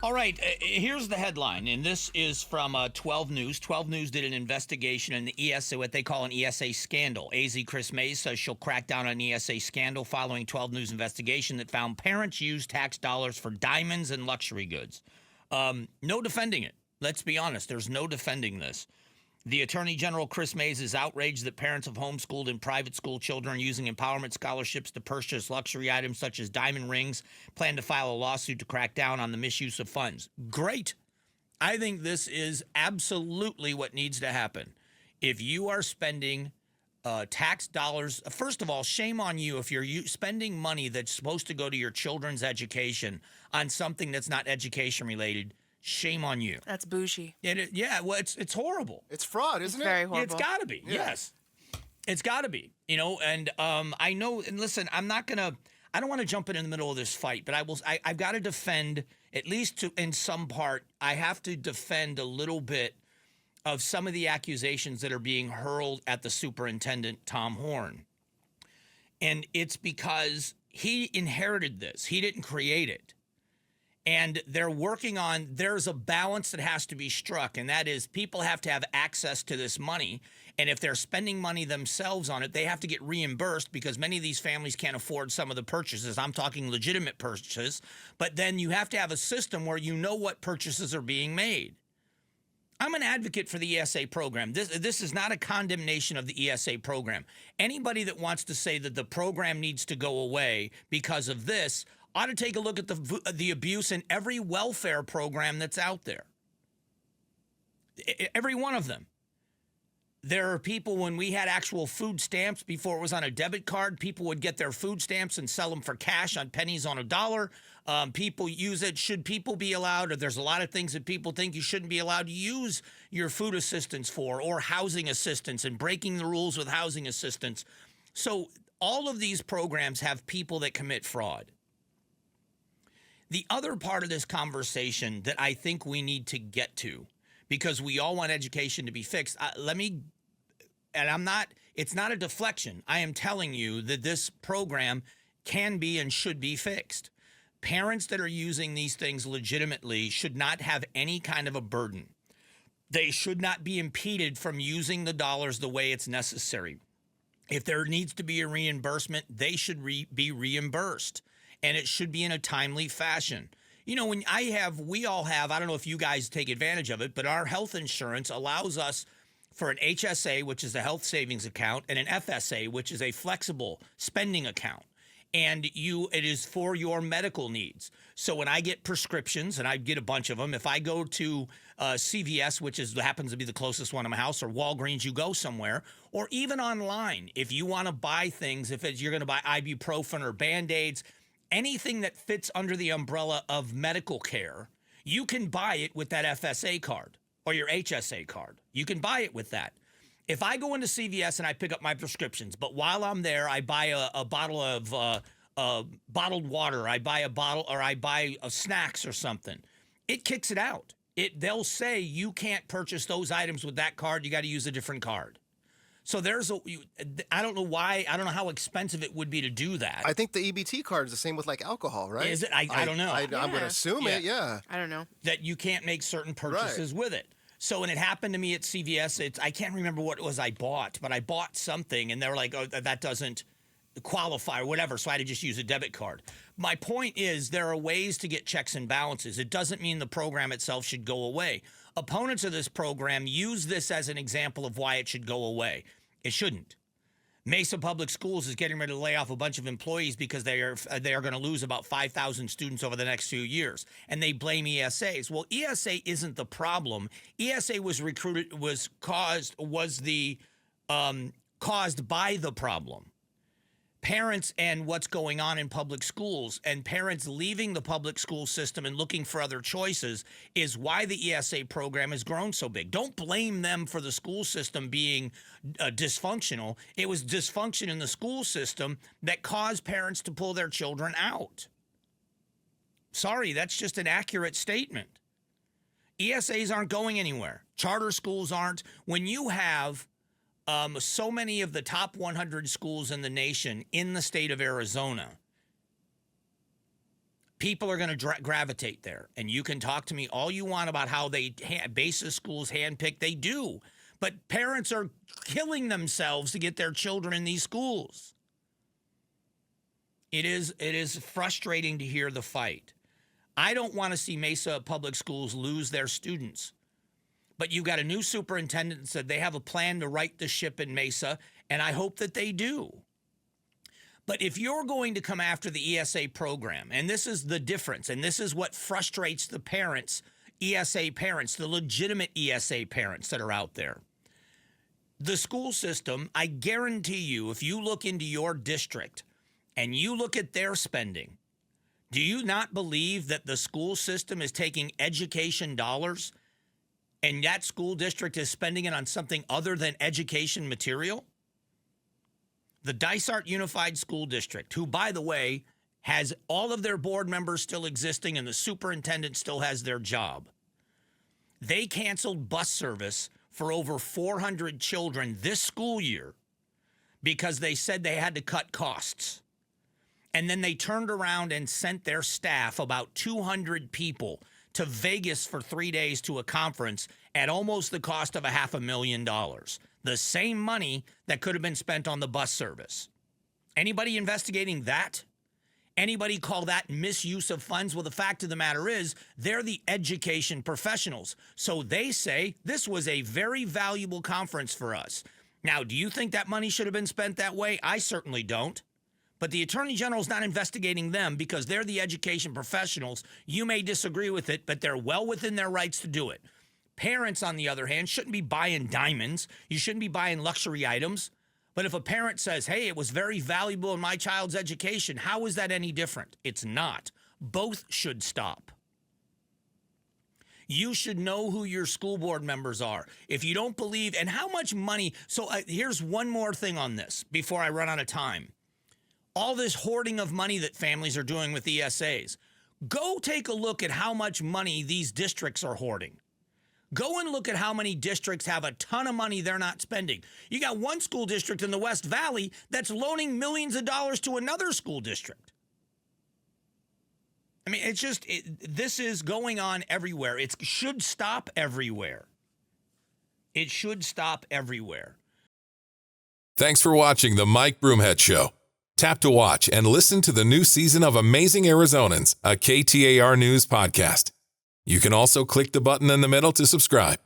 All right, here's the headline, and this is from 12 News. 12 News did an investigation in the ESA, what they call an ESA scandal. AZ Chris Mays says she'll crack down on ESA scandal following 12 News investigation that found parents used tax dollars for diamonds and luxury goods. No defending it. Let's be honest. There's no defending this. The Attorney General, Chris Mays, is outraged that parents of homeschooled and private school children using empowerment scholarships to purchase luxury items such as diamond rings plan to file a lawsuit to crack down on the misuse of funds. Great. I think this is absolutely what needs to happen. If you are spending tax dollars, first of all, shame on you if you're spending money that's supposed to go to your children's education on something that's not education related. Shame on you. That's bougie. Well, it's horrible. It's fraud, isn't it? Very horrible. It's got to be. Yeah. Yes. It's got to be. And I know, and listen, I don't want to jump in the middle of this fight, but I've got to defend, at least in some part, I have to defend a little bit of some of the accusations that are being hurled at the superintendent, Tom Horn. And it's because he inherited this. He didn't create it. And they're working on, there's a balance that has to be struck, and that is people have to have access to this money. And if they're spending money themselves on it, they have to get reimbursed because many of these families can't afford some of the purchases. I'm talking legitimate purchases. But then you have to have a system where you know what purchases are being made. I'm an advocate for the ESA program. This is not a condemnation of the ESA program. Anybody that wants to say that the program needs to go away because of this ought to take a look at the abuse in every welfare program that's out there. Every one of them. There are people, when we had actual food stamps before it was on a debit card, people would get their food stamps and sell them for cash on pennies on a dollar. People use it. Should people be allowed, or there's a lot of things that people think you shouldn't be allowed to use your food assistance for, or housing assistance, and breaking the rules with housing assistance. So all of these programs have people that commit fraud. The other part of this conversation that I think we need to get to, because we all want education to be fixed, it's not a deflection. I am telling you that this program can be and should be fixed. Parents that are using these things legitimately should not have any kind of a burden. They should not be impeded from using the dollars the way it's necessary. If there needs to be a reimbursement, they should be reimbursed. And it should be in a timely fashion. When we all have, I don't know if you guys take advantage of it, but our health insurance allows us for an HSA, which is a health savings account, and an FSA, which is a flexible spending account. And it is for your medical needs. So when I get prescriptions, and I get a bunch of them, if I go to CVS, which happens to be the closest one to my house, or Walgreens, you go somewhere, or even online, if you want to buy things, you're going to buy ibuprofen or Band-Aids, anything that fits under the umbrella of medical care, you can buy it with that FSA card or your HSA card. You can buy it with that. If I go into CVS and I pick up my prescriptions, but while I'm there, I buy a bottle of bottled water, I buy a bottle, or I buy snacks or something, it kicks it out. They'll say you can't purchase those items with that card. You got to use a different card. So I don't know why, I don't know how expensive it would be to do that. I think the EBT card is the same with like alcohol, right? Is it? I don't know. I'm going to assume it, yeah. I don't know. That you can't make certain purchases with it. So when it happened to me at CVS, I can't remember what it was I bought, but I bought something and they were like, oh, that doesn't qualify or whatever, so I had to just use a debit card. My point is there are ways to get checks and balances. It doesn't mean the program itself should go away. Opponents of this program use this as an example of why it should go away. It shouldn't. Mesa Public Schools is getting ready to lay off a bunch of employees because they are going to lose about 5,000 students over the next few years, and they blame ESAs. Well, ESA isn't the problem. ESA was caused by the problem. Parents and what's going on in public schools, and parents leaving the public school system and looking for other choices is why the ESA program has grown so big. Don't blame them for the school system being dysfunctional. It was dysfunction in the school system that caused parents to pull their children out. Sorry, that's just an accurate statement. ESAs aren't going anywhere. Charter schools aren't. When you have so many of the top 100 schools in the nation in the state of Arizona, people are going to gravitate there. And you can talk to me all you want about how they basis schools handpick. They do. But parents are killing themselves to get their children in these schools. It is frustrating to hear the fight. I don't want to see Mesa Public Schools lose their students. But you've got a new superintendent that said they have a plan to right the ship in Mesa, and I hope that they do. But if you're going to come after the ESA program, and this is the difference, and this is what frustrates the parents, ESA parents, the legitimate ESA parents that are out there. The school system, I guarantee you, if you look into your district and you look at their spending, do you not believe that the school system is taking education dollars and that school district is spending it on something other than education material? The Dysart Unified School District, who, by the way, has all of their board members still existing and the superintendent still has their job. They canceled bus service for over 400 children this school year because they said they had to cut costs. And then they turned around and sent their staff, about 200 people, to Vegas for 3 days to a conference at almost the cost of $500,000. The same money that could have been spent on the bus service. Anybody investigating that? Anybody call that misuse of funds? Well, the fact of the matter is, they're the education professionals. So they say this was a very valuable conference for us. Now, do you think that money should have been spent that way? I certainly don't. But the Attorney General is not investigating them because they're the education professionals. You may disagree with it, but they're well within their rights to do it. Parents, on the other hand, shouldn't be buying diamonds. You shouldn't be buying luxury items. But if a parent says, hey, it was very valuable in my child's education, how is that any different? It's not. Both should stop. You should know who your school board members are. If you don't believe, and how much money. So here's one more thing on this before I run out of time. All this hoarding of money that families are doing with ESAs. Go take a look at how much money these districts are hoarding. Go and look at how many districts have a ton of money they're not spending. You got one school district in the West Valley that's loaning millions of dollars to another school district. I mean, it's just, this is going on everywhere. It should stop everywhere. It should stop everywhere. Thanks for watching the Mike Broomhead Show. Tap to watch and listen to the new season of Amazing Arizonans, a KTAR News podcast. You can also click the button in the middle to subscribe.